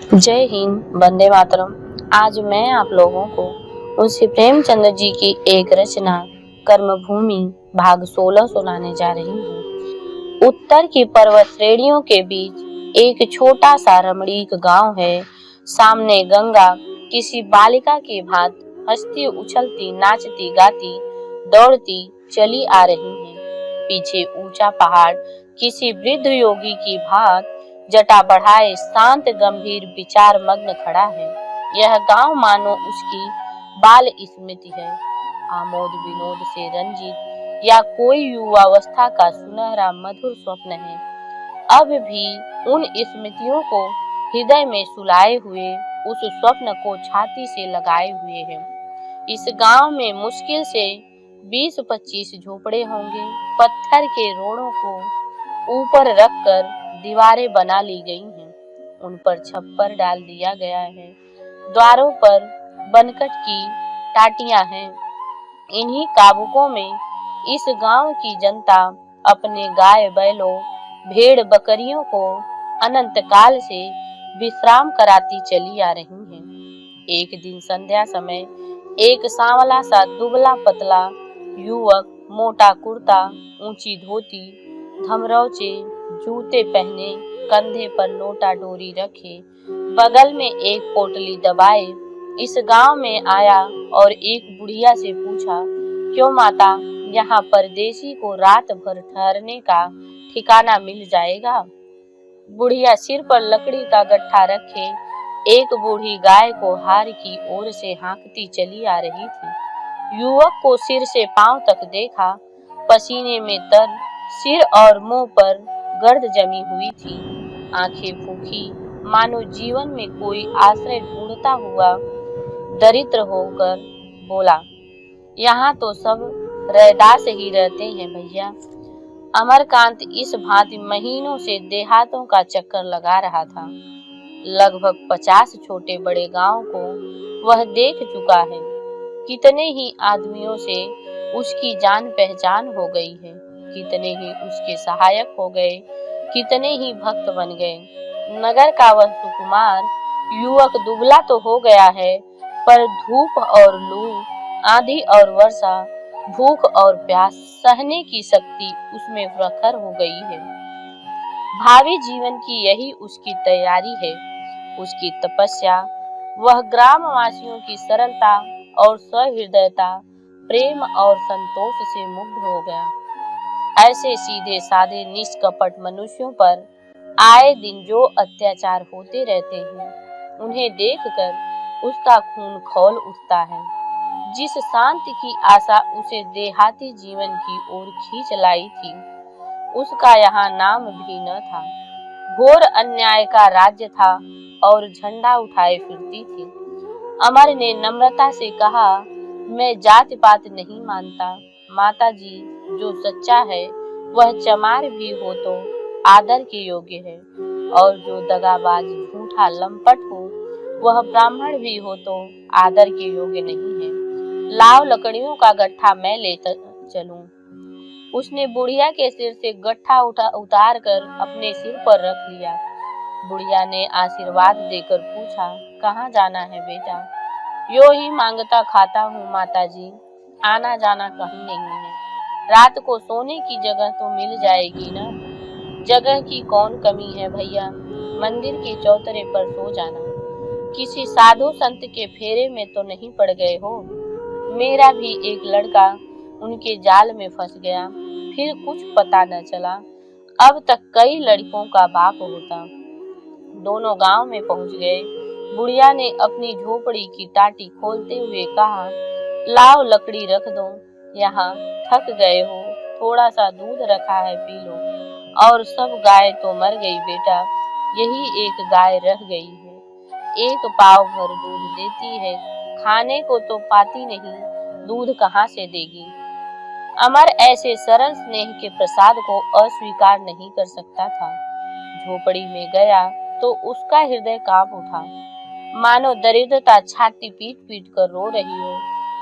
जय हिंद, वंदे मातरम। आज मैं आप लोगों को मुंशी प्रेमचंद जी की एक रचना कर्मभूमि भाग 16 सुनाने जा रही हूँ। उत्तर की पर्वत श्रेणियों के बीच एक छोटा सा रमणीक गांव है। सामने गंगा किसी बालिका की भांति हंसती, उछलती, नाचती, गाती, दौड़ती चली आ रही है। पीछे ऊंचा पहाड़ किसी वृद्ध योगी की भांति जटा बढ़ाए शांत, गंभीर, विचार मग्न खड़ा है। यह गांव मानो उसकी बाल स्मृति है, आमोद विनोद से रंजित, या कोई युवावस्था का सुनहरा मधुर स्वप्न है। अब भी उन स्मृतियों को हृदय में सुलाए हुए, उस स्वप्न को छाती से लगाए हुए है। इस गांव में मुश्किल से 20-25 झोपड़े होंगे। पत्थर के रोड़ों को ऊपर रखकर दीवारें बना ली गई हैं। उन पर छप्पर डाल दिया गया है। द्वारों पर बनकट की टाटियां हैं। इन्हीं काबुकों में इस गांव की जनता अपने गाय बैलों, भेड़ बकरियों को अनंत काल से विश्राम कराती चली आ रही है। एक दिन संध्या समय एक सांवला सा दुबला पतला युवक, मोटा कुर्ता, ऊंची धोती, धमरौचे जूते पहने, कंधे पर लोटा डोरी रखे, बगल में एक पोटली दबाए इस गांव में आया और एक बुढ़िया से पूछा, क्यों माता, यहाँ परदेसी को रात भर ठहरने का ठिकाना मिल जाएगा? बुढ़िया सिर पर लकड़ी का गट्ठा रखे एक बूढ़ी गाय को हार की ओर से हाँकती चली आ रही थी। युवक को सिर से पांव तक देखा। पसीने में तर, सिर और मुंह पर गर्द जमी हुई थी। आंखें फूंकी, मानो जीवन में कोई आश्रय ढूंढता हुआ दरिद्र होकर बोला, यहाँ तो सब रैदास ही रहते हैं भैया। अमरकांत इस भांति महीनों से देहातों का चक्कर लगा रहा था। लगभग 50 छोटे बड़े गांव को वह देख चुका है। कितने ही आदमियों से उसकी जान पहचान हो गई है, कितने ही उसके सहायक हो गए, कितने ही भक्त बन गए। नगर का वह सुकुमार युवक दुबला तो हो गया है, पर धूप और लू, आंधी और वर्षा, भूख और प्यास सहने की शक्ति उसमें प्रखर हो गई है। भावी जीवन की यही उसकी तैयारी है, उसकी तपस्या। वह ग्रामवासियों की सरलता और सहृदयता, प्रेम और संतोष से मुग्ध हो गया। ऐसे सीधे साधे निष्कपट मनुष्यों पर आए दिन जो अत्याचार होते रहते हैं, उन्हें देखकर उसका खून खौल उठता है। जिस शांति की आशा उसे देहाती जीवन की ओर खींच लाई थी, उसका यहाँ नाम भी न था। घोर अन्याय का राज्य था और झंडा उठाए फिरती थी। अमर ने नम्रता से कहा, मैं जात पात नहीं मानता माता जी, जो सच्चा है वह चमार भी हो तो आदर के योग्य है, और जो दगाबाज झूठा लंपट हो वह ब्राह्मण भी हो तो आदर के योग्य नहीं है। लाव लकड़ियों का गट्ठा मैं ले चलूं। उसने बुढ़िया के सिर से गट्ठा उतार कर अपने सिर पर रख लिया। बुढ़िया ने आशीर्वाद देकर पूछा, कहाँ जाना है बेटा? यो ही मांगता खाता हूँ माता जी, आना जाना कहीं नहीं है। रात को सोने की जगह तो मिल जाएगी ना? जगह की कौन कमी है भैया, मंदिर के चौतरे पर सो जाना। किसी साधु संत के फेरे में तो नहीं पड़ गए हो? मेरा भी एक लड़का उनके जाल में फंस गया, फिर कुछ पता न चला। अब तक कई लड़कों का बाप होता। दोनों गांव में पहुंच गए। बुढ़िया ने अपनी झोपड़ी की टाटी खोलते हुए कहा, लाओ लकड़ी रख दो, यहाँ थक गए हो, थोड़ा सा दूध रखा है पी लो। और सब गाय तो मर गई बेटा, यही एक गाय रह गई है। एक पाव भर दूध देती है, खाने को तो पाती नहीं, दूध कहाँ से देगी? अमर ऐसे सरल स्नेह के प्रसाद को अस्वीकार नहीं कर सकता था। झोपड़ी में गया तो उसका हृदय कांप उठा, मानो दरिद्रता छाती पीट पीट कर रो रही हो,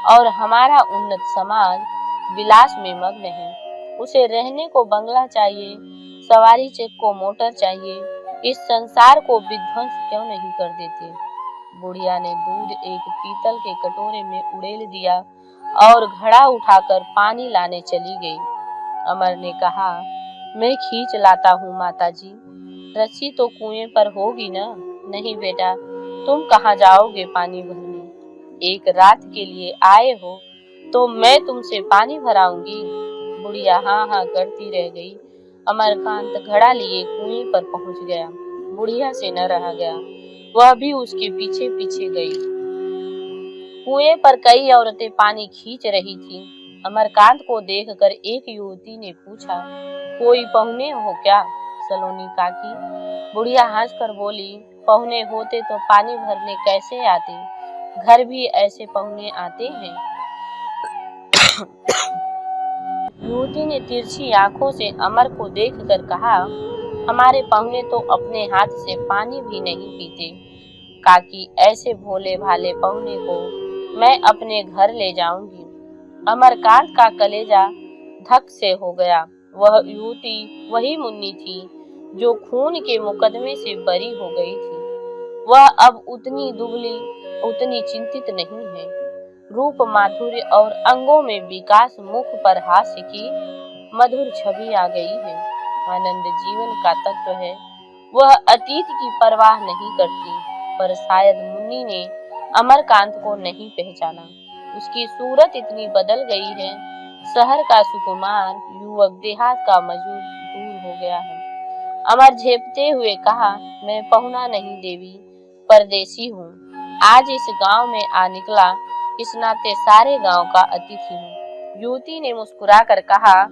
और हमारा उन्नत समाज विलास में मग्न है। उसे रहने को बंगला चाहिए, सवारी चेक को मोटर चाहिए, इस संसार को विध्वंस क्यों नहीं कर देते। बुढ़िया ने दूध एक पीतल के कटोरे में उड़ेल दिया और घड़ा उठाकर पानी लाने चली गई। अमर ने कहा, मैं खींच लाता हूँ माताजी, रस्सी तो कुएं पर होगी ना। नहीं बेटा, तुम कहाँ जाओगे पानी भरने, एक रात के लिए आए हो तो मैं तुमसे पानी भराऊंगी। बुढ़िया हाँ हाँ करती रह गई। अमरकांत घड़ा लिए कुएं पर पहुंच गया। बुढ़िया से न रहा गया, वह भी उसके पीछे पीछे गई। कुएं पर कई औरतें पानी खींच रही थीं। अमरकांत को देखकर एक युवती ने पूछा, कोई पहुने हो क्या सलोनी काकी। बुढ़िया हंसकर बोली, पहुने होते तो पानी भरने कैसे आते, घर भी ऐसे पहुने आते हैं। युवती ने तिरछी आंखों से अमर को देखकर कहा, हमारे पहुने तो अपने हाथ से पानी भी नहीं पीते। काकी, ऐसे भोले भाले पहुने को मैं अपने घर ले जाऊंगी। अमरकांत का कलेजा धक से हो गया। वह युवती वही मुन्नी थी जो खून के मुकदमे से बरी हो गई थी। वह अब उतनी दुबली, उतनी चिंतित नहीं है। रूप माधुर्य और अंगों में विकास, मुख पर हास्य की मधुर छवि आ गई है। आनंद जीवन का तत्व है। वह अतीत की परवाह नहीं करती। पर शायद मुन्नी ने अमरकांत को नहीं पहचाना। उसकी सूरत इतनी बदल गई है। शहर का सुकुमार युवक देहात का मजदूर दूर हो गया है। अमर झेपते हुए कहा, मैं पहुना नहीं देवी, परदेसी हूँ। आज इस गांव में आ निकला, इस नाते सारे गांव का अतिथि हूँ। युवती ने मुस्कुराकर कहा,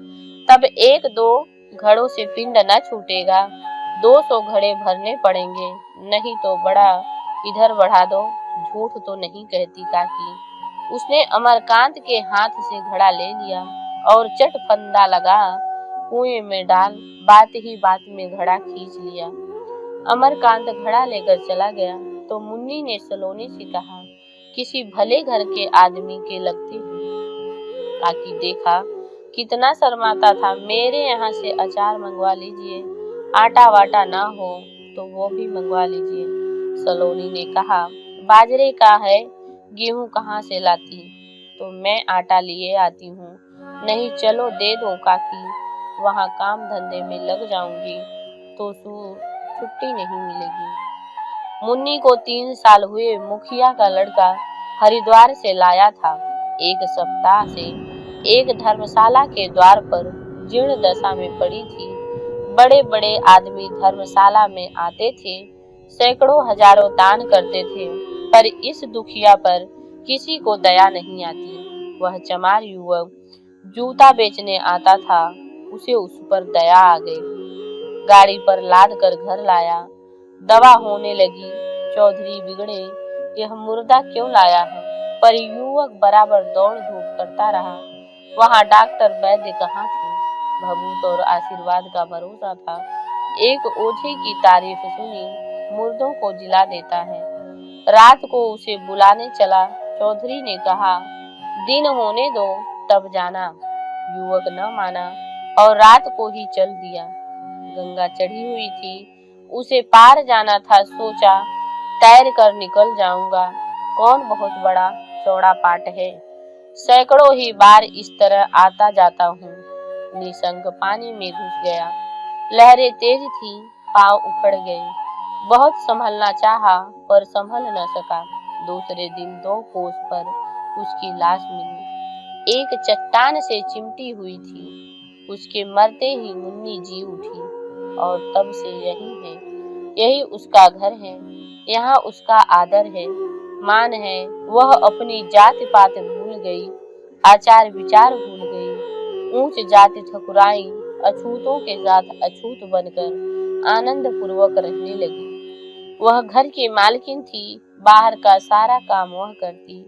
तब एक दो घड़ों से पिंड न छूटेगा, 200 घड़े भरने पड़ेंगे, नहीं तो बड़ा इधर बढ़ा दो। झूठ तो नहीं कहती काकी। उसने अमरकांत के हाथ से घड़ा ले लिया और चट फंदा लगा कुएं में डाल बात ही बात में घड़ा खींच लिया। अमरकांत घड़ा लेकर चला गया तो मुन्नी ने सलोनी से कहा, किसी भले घर के आदमी के लगते हो। काकी देखा कितना शर्माता था। मेरे यहाँ से अचार मंगवा लीजिए, आटा वाटा ना हो तो वो भी मंगवा लीजिए। सलोनी ने कहा, बाजरे का है, गेहूं कहाँ से लाती, तो मैं आटा लिए आती हूँ। नहीं चलो दे दो काकी, वहाँ काम धंधे में लग जाऊंगी तो छुट्टी नहीं मिलेगी। मुन्नी को 3 साल हुए। मुखिया का लड़का हरिद्वार से लाया था। एक सप्ताह से एक धर्मशाला के द्वार पर जीर्ण दशा में पड़ी थी। बड़े बड़े आदमी धर्मशाला में आते थे, सैकड़ों हजारों दान करते थे, पर इस दुखिया पर किसी को दया नहीं आती। वह चमार युवक जूता बेचने आता था, उसे उस पर दया आ गई। गाड़ी पर लाद कर घर लाया। दवा होने लगी। चौधरी बिगड़े, यह मुर्दा क्यों लाया है, पर युवक बराबर दौड़ धूप करता रहा। वहाँ डॉक्टर वैद्य कहाँ थे। भभूत और आशीर्वाद का भरोसा था। एक ओझे की तारीफ सुनी, मुर्दों को जिला देता है। रात को उसे बुलाने चला। चौधरी ने कहा, दिन होने दो तब जाना। युवक न माना और रात को ही चल दिया। गंगा चढ़ी हुई थी, उसे पार जाना था। सोचा, तैर कर निकल जाऊंगा, कौन बहुत बड़ा चौड़ा पाट है। सैकड़ों ही बार इस तरह आता जाता हूँ। निशंक पानी में घुस गया। लहरें तेज थी, पांव उखड़ गए। बहुत संभलना चाहा पर संभल न सका। दूसरे दिन 2 कोस पर उसकी लाश मिली, एक चट्टान से चिमटी हुई थी। उसके मरते ही मुन्नी जी उठी और तब से यही है। यही उसका घर है, यहाँ उसका आदर है, मान है। वह अपनी जात पात भूल गई, आचार विचार भूल गई। ऊंच जाति ठकुराई अछूतों के साथ अछूत बनकर आनंद पूर्वक रहने लगी। वह घर की मालकिन थी, बाहर का सारा काम वह करती।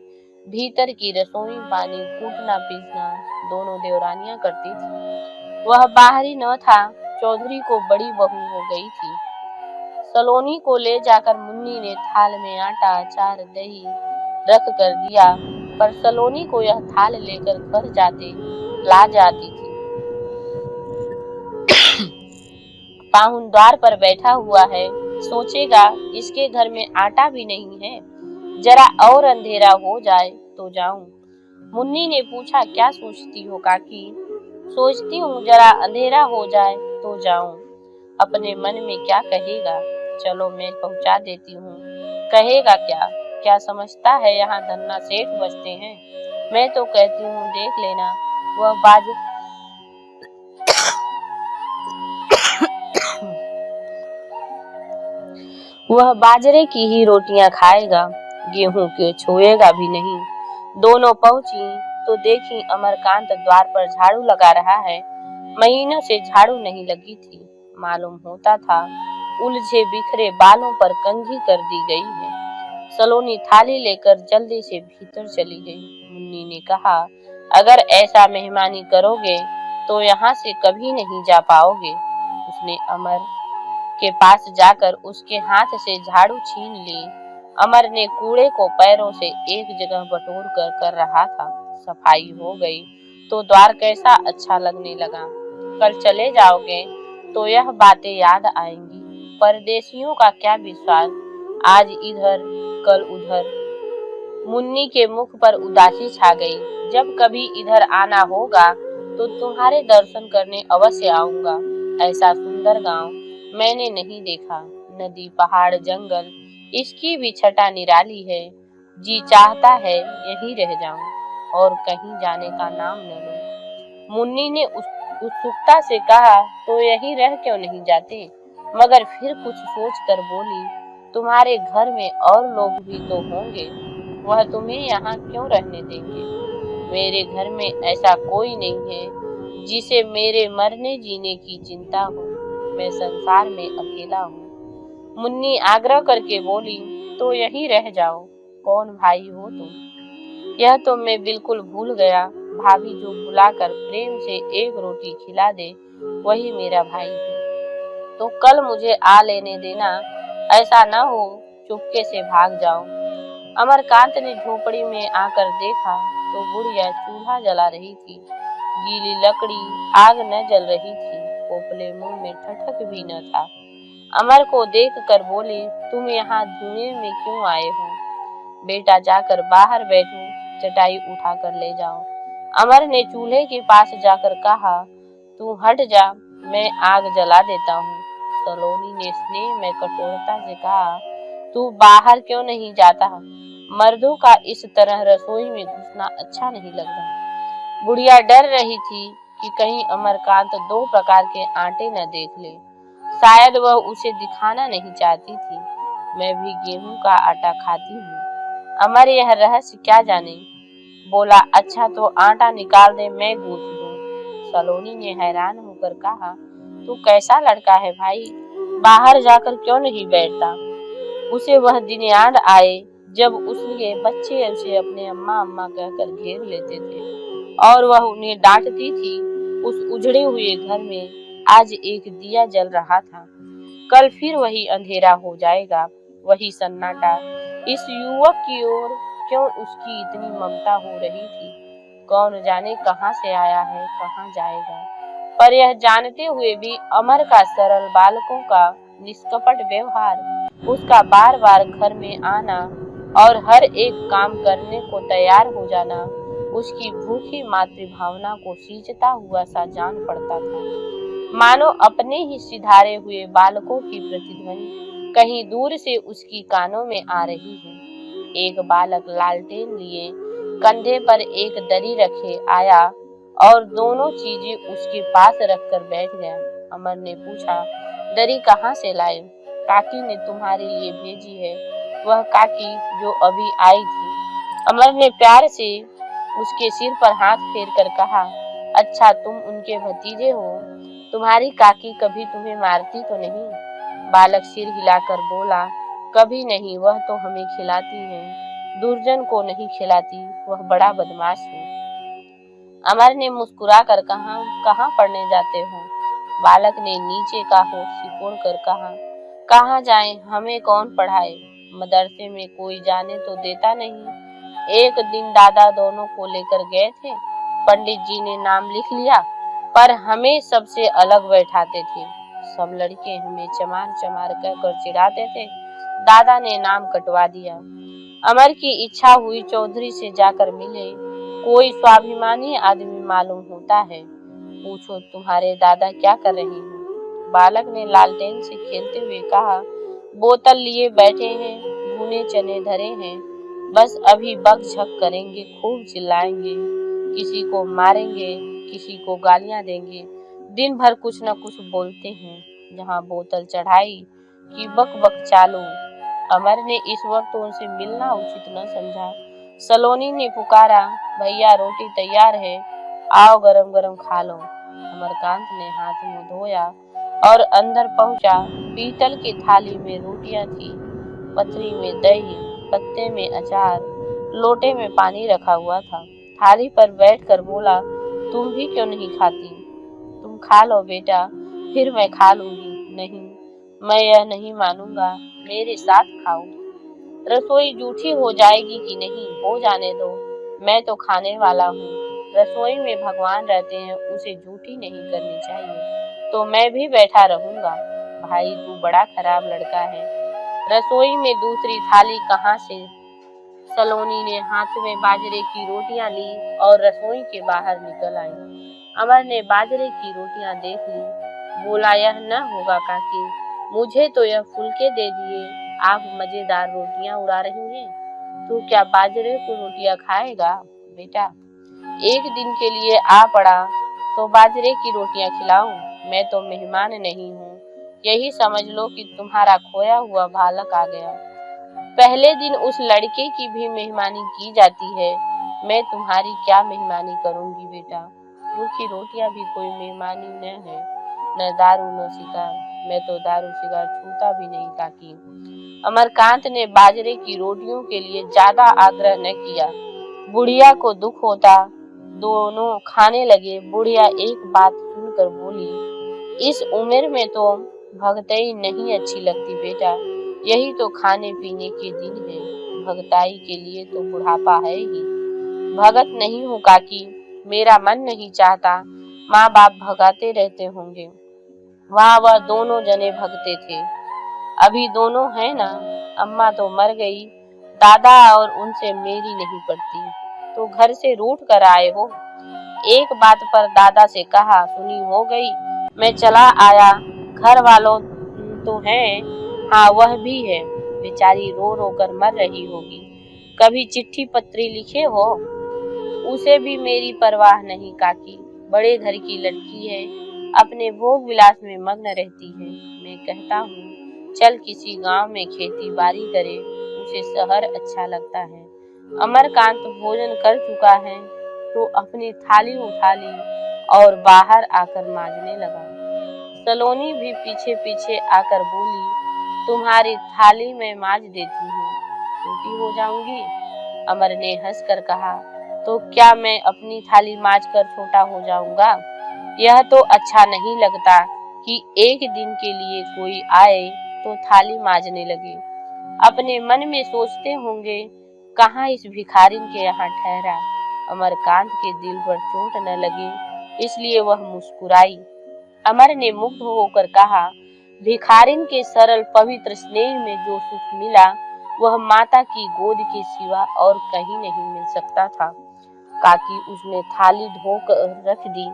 भीतर की रसोई पानी कूटना पीसना दोनों देवरानियां करती थी। वह बाहरी न था। चौधरी को बड़ी बहू हो गई थी। सलोनी को ले जाकर मुन्नी ने थाल में आटा, अचार, दही रख कर दिया, पर सलोनी को यह थाल लेकर घर ला जाती थी। पाहुन द्वार पर बैठा हुआ है, सोचेगा इसके घर में आटा भी नहीं है, जरा और अंधेरा हो जाए तो जाऊं। मुन्नी ने पूछा, क्या सोचती हो काकी? सोचती हूँ जरा अंधेरा हो जाए तो जाऊं। अपने मन में क्या कहेगा, चलो मैं पहुंचा देती हूँ। कहेगा क्या? क्या समझता है यहाँ धन्ना सेठ बसते हैं? मैं तो कहती हूँ देख लेना, वह बाजरे की ही रोटियां खाएगा, गेहूं के छुएगा भी नहीं। दोनों पहुंची तो देखी अमरकांत द्वार पर झाड़ू लगा रहा है। महीनों से झाड़ू नहीं लगी थी। मालूम होता था उलझे बिखरे बालों पर कंघी कर दी गई है। सलोनी थाली लेकर जल्दी से भीतर चली गई। मुन्नी ने कहा, अगर ऐसा मेहमानी करोगे तो यहाँ से कभी नहीं जा पाओगे। उसने अमर के पास जाकर उसके हाथ से झाड़ू छीन ली। अमर ने कूड़े को पैरों से एक जगह बटोर कर रहा था। सफाई हो गई तो द्वार कैसा अच्छा लगने लगा। कल चले जाओगे तो यह बातें याद आएंगी। परदेशियों का क्या विश्वास, आज इधर कल उधर। मुन्नी के मुख पर उदासी छा गई। जब कभी इधर आना होगा तो तुम्हारे दर्शन करने अवश्य आऊंगा। ऐसा सुंदर गांव मैंने नहीं देखा। नदी, पहाड़, जंगल, इसकी भी छटा निराली है। जी चाहता है यहीं रह जाऊं और कहीं जाने का नाम न लूं। मुन्नी ने उत्सुकता से कहा, तो यहीं रह क्यों नहीं जाते? मगर फिर कुछ सोच कर बोली, तुम्हारे घर में और लोग भी तो होंगे, वह तुम्हें यहाँ क्यों रहने देंगे? मेरे घर में ऐसा कोई नहीं है जिसे मेरे मरने जीने की चिंता हो। मैं संसार में अकेला हूँ। मुन्नी आग्रह करके बोली, तो यहीं रह जाओ। कौन भाई हो तुम? यह तो मैं बिल्कुल भूल गया। भाभी जो बुलाकर प्रेम से एक रोटी खिला दे वही मेरा भाई है। तो कल मुझे आ लेने देना, ऐसा न हो चुपके से भाग जाओ। अमरकांत ने झोपड़ी में आकर देखा तो बुढ़िया चूल्हा जला रही थी। गीली लकड़ी, आग न जल रही थी। पोपले मुंह में ठठक भी न था। अमर को देखकर बोली, तुम यहाँ धुएं में क्यों आए हो? बेटा जाकर बाहर बैठो, चटाई उठा कर ले जाओ। अमर ने चूल्हे के पास जाकर कहा, तू हट जा, मैं आग जला देता हूँ। सलोनी ने स्नेह में कठोरता से कहा, तू बाहर क्यों नहीं जाता? मर्दों का इस तरह रसोई में घुसना अच्छा नहीं लगता। बुढ़िया डर रही थी कि कहीं अमरकांत दो प्रकार के आटे न देख ले। शायद वह उसे दिखाना नहीं चाहती थी। मैं भी गेहूं का आटा खाती हूँ। अमर यह रहस्य क्या जाने। बोला, अच्छा तो आटा निकाल दे, मैं गूंथ दूं। सलोनी ने हैरान होकर कहा, तू कैसा लड़का है भाई, बाहर जाकर क्यों नहीं बैठता? उसे वह दिन याद आए जब उसके बच्चे उसे अपने अम्मा अम्मा कहकर घेर लेते थे और वह उन्हें डांटती थी। उस उजड़े हुए घर में आज एक दिया जल रहा था। कल फिर वही अंधेरा हो जाएगा, वही सन्नाटा। इस युवक की ओर क्यों उसकी इतनी ममता हो रही थी? कौन जाने कहां से आया है, कहां जाएगा। पर यह जानते हुए भी अमर का सरल बालकों का निष्कपट व्यवहार, उसका बार बार घर में आना और हर एक काम करने को तैयार हो जाना उसकी भूखी मातृभावना को सींचता हुआ सा जान पड़ता था। मानो अपने ही सिधारे हुए बालकों की प्रतिध्वनि कहीं दूर से उसकी कानों में आ रही है। एक बालक लालटेन लिए कंधे पर एक दरी रखे आया और दोनों चीजें उसके पास रखकर बैठ गया। अमर ने पूछा, दरी कहाँ से लाए? काकी ने तुम्हारे लिए भेजी है, वह काकी जो अभी आई थी। अमर ने प्यार से उसके सिर पर हाथ फेर कर कहा, अच्छा तुम उनके भतीजे हो, तुम्हारी काकी कभी तुम्हें मारती तो नहीं? बालक सिर हिलाकर बोला, कभी नहीं, वह तो हमें खिलाती है, दुर्जन को नहीं खिलाती, वह बड़ा बदमाश है। अमर ने मुस्कुरा कर कहा, कहाँ पढ़ने जाते हो? बालक ने नीचे का होठ सिकोड़ कर कहा, कहाँ जाएं, हमें कौन पढ़ाए, मदरसे में कोई जाने तो देता नहीं। एक दिन दादा दोनों को लेकर गए थे, पंडित जी ने नाम लिख लिया पर हमें सबसे अलग बैठाते थे। सब लड़के हमें चमार चमार कहकर चिढ़ाते थे। दादा ने नाम कटवा दिया। अमर की इच्छा हुई चौधरी से जाकर मिले। कोई स्वाभिमानी आदमी मालूम होता है। पूछो तुम्हारे दादा क्या कर रहे हैं? बालक ने लालटेन से खेलते हुए कहा, बोतल लिए बैठे हैं, भुने चने धरे हैं, बस अभी बक झक करेंगे, खूब चिल्लाएंगे, किसी को मारेंगे, किसी को गालियां देंगे, दिन भर कुछ न कुछ बोलते हैं। जहाँ बोतल चढ़ाई कि बक बक चालू। अमर ने इस वक्त उनसे मिलना उचित न समझा। सलोनी ने पुकारा, भैया रोटी तैयार है, आओ गरम गरम खा लो। अमरकांत ने हाथ मुंह धोया और अंदर पहुंचा। पीतल की थाली में रोटियां थी, पथरी में दही, पत्ते में अचार, लोटे में पानी रखा हुआ था। थाली पर बैठकर बोला, तुम भी क्यों नहीं खाती? तुम खा लो बेटा, फिर मैं खा लूंगी। नहीं, मैं यह नहीं मानूंगा, मेरे साथ खाओ। रसोई जूठी हो जाएगी कि नहीं, हो जाने दो, मैं तो खाने वाला हूँ। रसोई में भगवान रहते हैं, उसे जूठी नहीं करनी चाहिए, तो मैं भी बैठा रहूंगा। भाई तू बड़ा खराब लड़का है। रसोई में दूसरी थाली कहाँ से? सलोनी ने हाथ में बाजरे की रोटियां ली और रसोई के बाहर निकल आई। अमर ने बाजरे की रोटियां देख ली, बोला, यह न होगा काकी, मुझे तो यह फुलके दे दिए, आप मजेदार रोटियां उड़ा रही हैं। तू क्या बाजरे को रोटियां खाएगा? बेटा एक दिन के लिए आ पड़ा तो बाजरे की रोटियां खिलाऊं? मैं तो मेहमान नहीं हूँ, यही समझ लो कि तुम्हारा खोया हुआ बालक आ गया। पहले दिन उस लड़के की भी मेहमानी की जाती है, मैं तुम्हारी क्या मेहमानी करूंगी बेटा? रूखी रोटियां भी कोई मेहमानी न है, न दारू न शिकार। मैं तो दारू शिकार छूता भी नहीं काकी। अमरकांत ने बाजरे की रोटियों के लिए ज्यादा आग्रह न किया। बुढ़िया को दुख होता। दोनों खाने लगे। बुढ़िया एक बात सुनकर बोली, इस उम्र में तो भगतई नहीं अच्छी लगती बेटा, यही तो खाने पीने के दिन है, भगताई के लिए तो बुढ़ापा है ही। भगत नहीं हूँ काकी, मेरा मन नहीं चाहता, माँ बाप भगाते रहते होंगे। वह दोनों जने भगते थे, अभी दोनों हैं ना। अम्मा तो मर गई, दादा और उनसे मेरी नहीं पड़ती, तो घर से रूठ कर आए हो। एक बात पर दादा से कहा सुनी हो गई, मैं चला आया। घर वालों तो हैं, हाँ वह भी है, बेचारी रो रो कर मर रही होगी। कभी चिट्ठी पत्री लिखे हो? उसे भी मेरी परवाह नहीं काकी, बड़े घर की लड़की है, अपने भोग विलास में मग्न रहती है। मैं कहता हूँ चल किसी गांव में खेती बाड़ी करे, उसे शहर अच्छा लगता है। अमरकांत भोजन कर चुका है तो अपनी थाली उठा ली और बाहर आकर मांजने लगा। सलोनी भी पीछे पीछे आकर बोली, तुम्हारी थाली मैं मांज देती हूँ, छोटी हो जाऊंगी। अमर ने हंसकर कहा, तो क्या मैं अपनी थाली मांज कर छोटा हो जाऊंगा? यह तो अच्छा नहीं लगता कि एक दिन के लिए कोई आए तो थाली मांजने लगे। अपने मन में सोचते होंगे, कहाँ इस भिखारिन के यहाँ ठहरा। अमरकांत के दिल पर चोट न लगे, इसलिए वह मुस्कुराई। अमर ने मुग्ध होकर कहा, भिखारिन के सरल पवित्र स्नेह में जो सुख मिला, वह माता की गोद के सिवा और कहीं नहीं मिल सकता था। काकी उसने थाली धोकर रख दी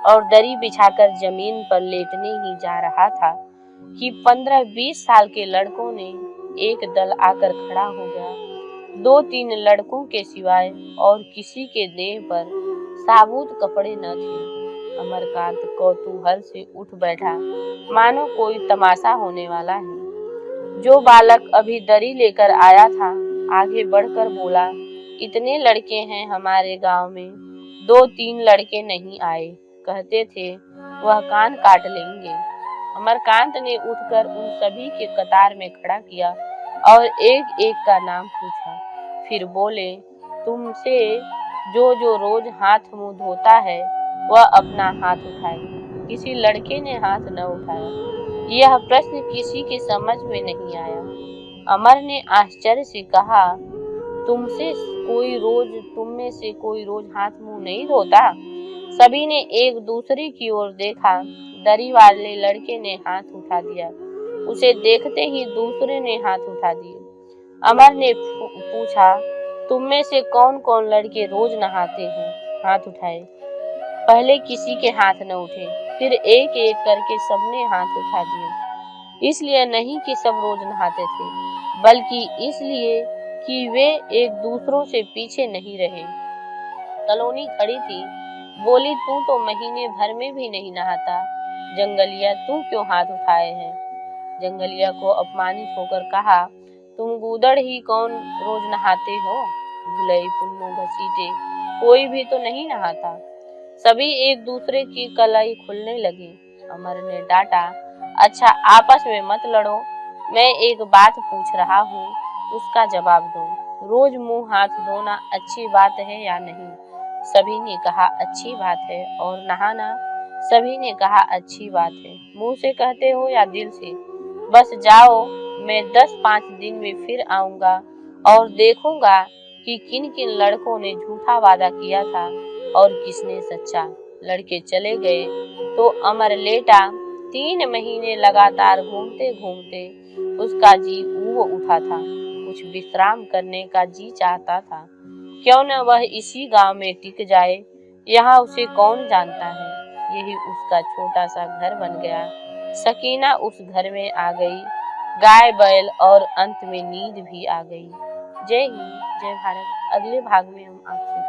और दरी बिछाकर जमीन पर लेटने ही जा रहा था कि 15-20 साल के लड़कों ने एक दल आकर खड़ा हो गया। 2-3 लड़कों के सिवाय और किसी के देह पर साबुत कपड़े न थे। अमरकांत कौतूहल से उठ बैठा, मानो कोई तमाशा होने वाला है। जो बालक अभी दरी लेकर आया था आगे बढ़कर बोला, इतने लड़के हैं हमारे गांव में, 2-3 लड़के नहीं आए, कहते थे वह कान काट लेंगे। अमरकांत ने उठकर उन सभी के कतार में खड़ा किया और एक एक का नाम पूछा। फिर बोले, तुमसे जो जो रोज हाथ मुंह धोता है वह अपना हाथ उठाए। किसी लड़के ने हाथ न उठाया। यह प्रश्न किसी के समझ में नहीं आया। अमर ने आश्चर्य से कहा, तुम में से कोई रोज हाथ मुंह नहीं धोता? सभी ने एक दूसरे की ओर देखा। दरी वाले लड़के ने हाथ उठा दिया। उसे देखते ही दूसरे ने हाथ उठा दिए। अमर ने पूछा, तुम में से कौन कौन लड़के रोज नहाते हैं? हाथ उठाए। पहले किसी के हाथ न उठे, फिर एक एक करके सबने हाथ उठा दिए। इसलिए नहीं कि सब रोज नहाते थे, बल्कि इसलिए कि वे एक दूसरों से पीछे नहीं रहे। सलोनी खड़ी थी, बोली, तू तो महीने भर में भी नहीं नहाता। जंगलिया, तू क्यों हाथ उठाए हैं? जंगलिया को अपमानित होकर कहा, तुम गूदड़ ही कौन रोज नहाते हो? भुलई, पुन्नू, घसीटे, कोई भी तो नहीं नहाता। सभी एक दूसरे की कलाई खुलने लगी। अमर ने डांटा, अच्छा आपस में मत लड़ो, मैं एक बात पूछ रहा हूँ, उसका जवाब दो। रोज मुंह हाथ धोना अच्छी बात है या नहीं? सभी ने कहा अच्छी बात है। और नहाना? सभी ने कहा अच्छी बात है। मुंह से कहते हो या दिल से? बस जाओ, मैं 10-5 दिन में फिर आऊंगा और देखूंगा कि किन किन लड़कों ने झूठा वादा किया था और किसने सच्चा। लड़के चले गए तो अमर लेटा। 3 महीने लगातार घूमते घूमते उसका जी ऊब उठा था। कुछ विश्राम करने का जी चाहता था। क्यों न वह इसी गांव में टिक जाए, यहाँ उसे कौन जानता है। यही उसका छोटा सा घर बन गया। सकीना उस घर में आ गई, गाय बैल और अंत में नींद भी आ गई। जय हिंद, जय भारत। अगले भाग में हम आपसे